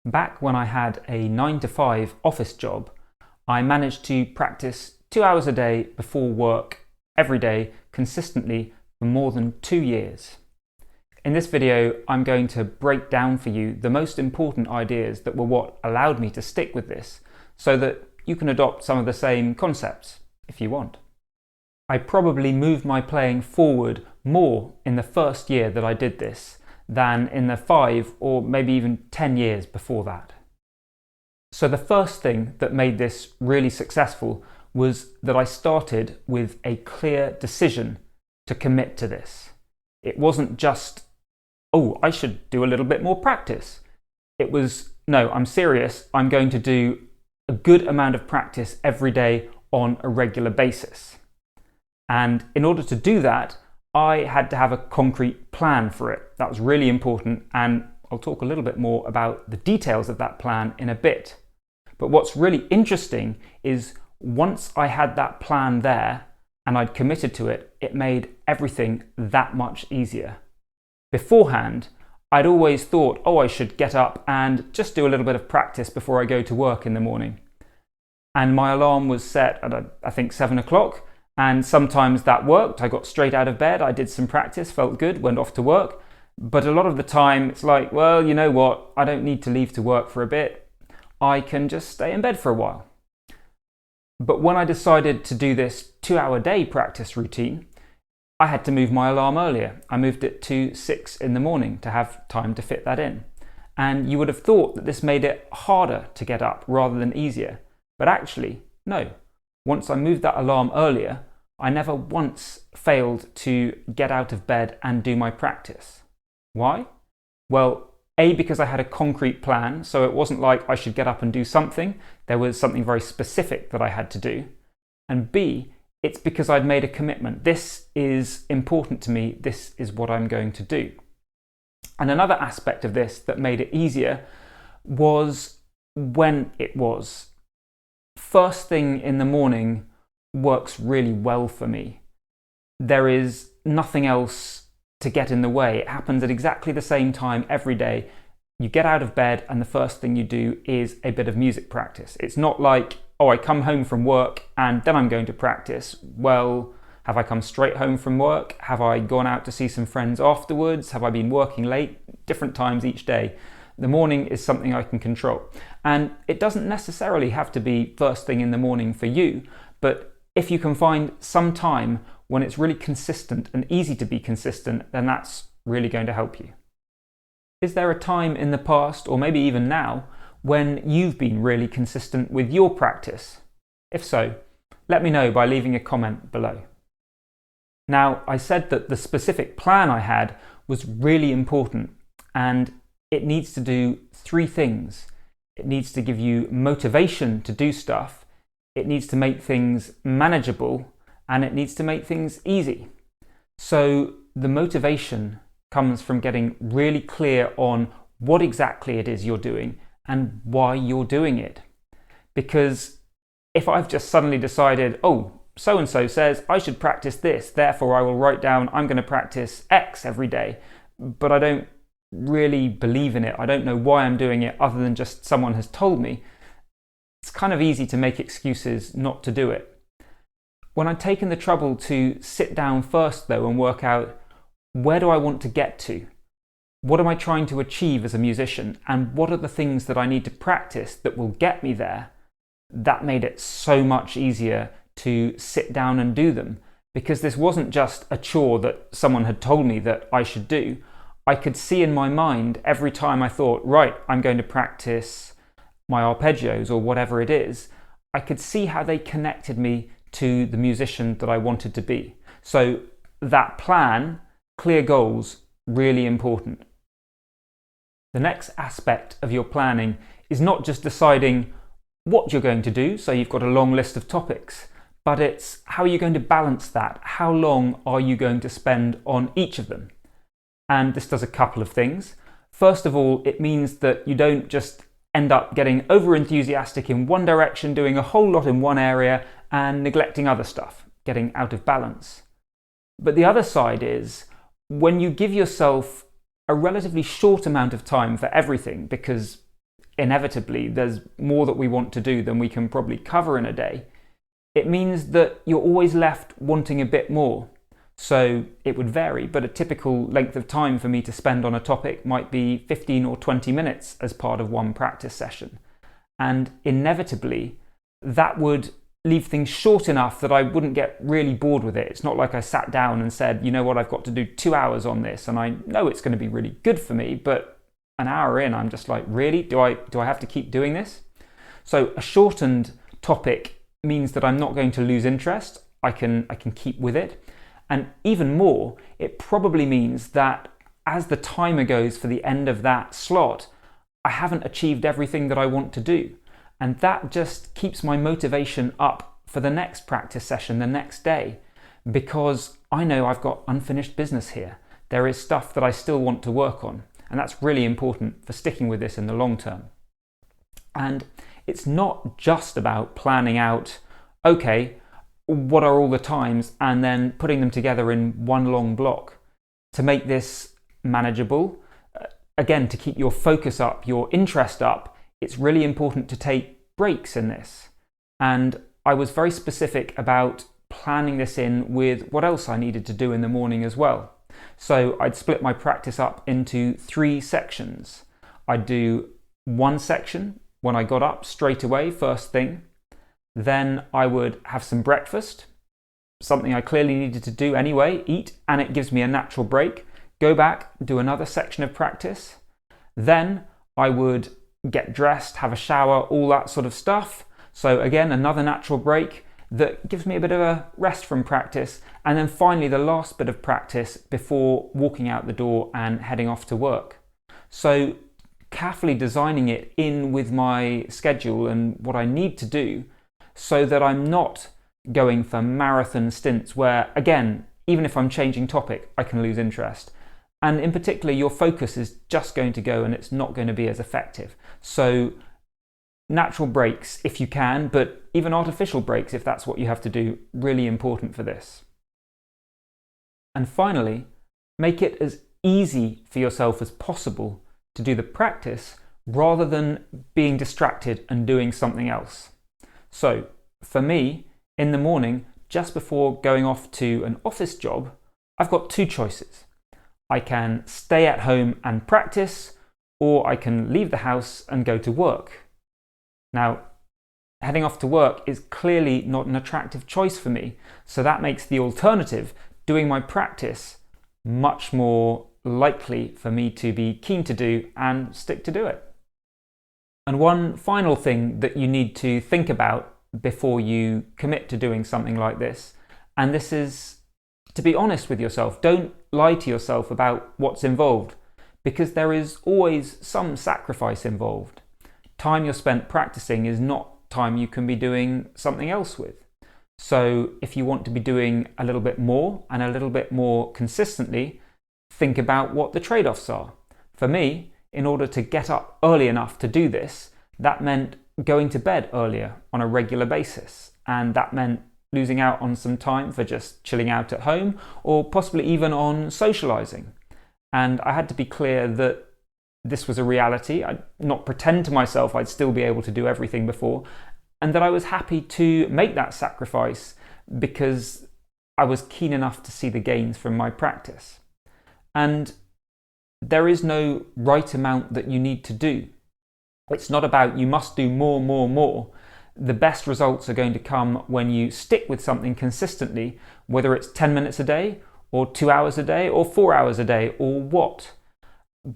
Back when I had a 9 to 5 office job, I managed to practice 2 hours a day before work every day consistently for more than 2 years. In this video, I'm going to break down for you the most important ideas that were what allowed me to stick with this, so that you can adopt some of the same concepts if you want. I probably moved my playing forward more in the first year that I did this than in the 5 or maybe even 10 years before that. So the first thing that made this really successful was that I started with a clear decision to commit to this. It wasn't just, oh, I should do a little bit more practice. It was, no, I'm serious, I'm going to do a good amount of practice every day on a regular basis. And in order to do that, I had to have a concrete plan for it. That was really important, and I'll talk a little bit more about the details of that plan in a bit. But what's really interesting is once I had that plan there and I'd committed to it, it made everything that much easier. Beforehand, I'd always thought, oh, I should get up and just do a little bit of practice before I go to work in the morning. And my alarm was set at, I think, 7 o'clock. And sometimes that worked. I got straight out of bed, I did some practice, felt good, went off to work. But a lot of the time it's like, well, you know what? I don't need to leave to work for a bit. I can just stay in bed for a while. But when I decided to do this 2-hour day practice routine, I had to move my alarm earlier. I moved it to 6 in the morning to have time to fit that in. And you would have thought that this made it harder to get up rather than easier. But actually, no. Once I moved that alarm earlier, I never once failed to get out of bed and do my practice. Why? Well, A, because I had a concrete plan, so it wasn't like I should get up and do something. There was something very specific that I had to do. And B, it's because I'd made a commitment. This is important to me. This is what I'm going to do. And another aspect of this that made it easier was when it was. First thing in the morning works really well for me. There is nothing else to get in the way. It happens at exactly the same time every day. You get out of bed and the first thing you do is a bit of music practice. It's not like, oh, I come home from work and then I'm going to practice. Well, have I come straight home from work? Have I gone out to see some friends afterwards? Have I been working late? Different times each day. The morning is something I can control. And it doesn't necessarily have to be first thing in the morning for you, but if you can find some time when it's really consistent and easy to be consistent, then that's really going to help you. Is there a time in the past, or maybe even now, when you've been really consistent with your practice? If so, let me know by leaving a comment below. Now, I said that the specific plan I had was really important, and it needs to do 3 things. It needs to give you motivation to do stuff, it needs to make things manageable, and it needs to make things easy. So the motivation comes from getting really clear on what exactly it is you're doing and why you're doing it. Because if I've just suddenly decided, oh, so-and-so says I should practice this, therefore I will write down I'm going to practice X every day, but I don't really believe in it, I don't know why I'm doing it other than just someone has told me, it's kind of easy to make excuses not to do it. When I've taken the trouble to sit down first though and work out, where do I want to get to? What am I trying to achieve as a musician? And what are the things that I need to practice that will get me there? That made it so much easier to sit down and do them, because this wasn't just a chore that someone had told me that I should do. I could see in my mind every time I thought, right, I'm going to practice my arpeggios or whatever it is, I could see how they connected me to the musician that I wanted to be. So that plan, clear goals, really important. The next aspect of your planning is not just deciding what you're going to do, so you've got a long list of topics, but it's how you're going to balance that. How long are you going to spend on each of them? And this does a couple of things. First of all, it means that you don't just end up getting over-enthusiastic in one direction, doing a whole lot in one area and neglecting other stuff, getting out of balance. But the other side is when you give yourself a relatively short amount of time for everything, because inevitably there's more that we want to do than we can probably cover in a day, it means that you're always left wanting a bit more. So it would vary, but a typical length of time for me to spend on a topic might be 15 or 20 minutes as part of one practice session. And inevitably, that would leave things short enough that I wouldn't get really bored with it. It's not like I sat down and said, you know what, I've got to do 2 hours on this, and I know it's going to be really good for me, but an hour in, I'm just like, really? Do I have to keep doing this? So a shortened topic means that I'm not going to lose interest. I can keep with it. And even more, it probably means that as the timer goes for the end of that slot, I haven't achieved everything that I want to do. And that just keeps my motivation up for the next practice session the next day, because I know I've got unfinished business here. There is stuff that I still want to work on. And that's really important for sticking with this in the long term. And it's not just about planning out, okay, what are all the times, and then putting them together in one long block. To make this manageable, again, to keep your focus up, your interest up, it's really important to take breaks in this. And I was very specific about planning this in with what else I needed to do in the morning as well. So I'd split my practice up into 3 sections. I'd do one section when I got up straight away, first thing. Then I would have some breakfast, something I clearly needed to do anyway, eat, and it gives me a natural break. Go back, do another section of practice. Then I would get dressed, have a shower, all that sort of stuff. So again, another natural break that gives me a bit of a rest from practice. And then finally, the last bit of practice before walking out the door and heading off to work. So carefully designing it in with my schedule and what I need to do, so that I'm not going for marathon stints where, again, even if I'm changing topic, I can lose interest. And in particular, your focus is just going to go and it's not going to be as effective. So natural breaks if you can, but even artificial breaks if that's what you have to do, really important for this. And finally, make it as easy for yourself as possible to do the practice rather than being distracted and doing something else. So for me, in the morning, just before going off to an office job, I've got 2 choices. I can stay at home and practice, or I can leave the house and go to work. Now, heading off to work is clearly not an attractive choice for me, so that makes the alternative, doing my practice, much more likely for me to be keen to do and stick to do it. And one final thing that you need to think about before you commit to doing something like this, and this is to be honest with yourself. Don't lie to yourself about what's involved, because there is always some sacrifice involved. Time you're spent practicing is not time you can be doing something else with. So if you want to be doing a little bit more and a little bit more consistently, think about what the trade-offs are. For me, in order to get up early enough to do this, that meant going to bed earlier on a regular basis. And that meant losing out on some time for just chilling out at home, or possibly even on socializing. And I had to be clear that this was a reality. I'd not pretend to myself I'd still be able to do everything before, and that I was happy to make that sacrifice because I was keen enough to see the gains from my practice. And there is no right amount that you need to do. It's not about you must do more. The best results are going to come when you stick with something consistently, whether it's 10 minutes a day or 2 hours a day or 4 hours a day or what.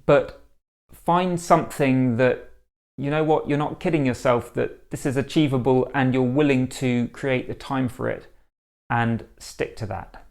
But find something that, you know what, you're not kidding yourself that this is achievable and you're willing to create the time for it, and stick to that.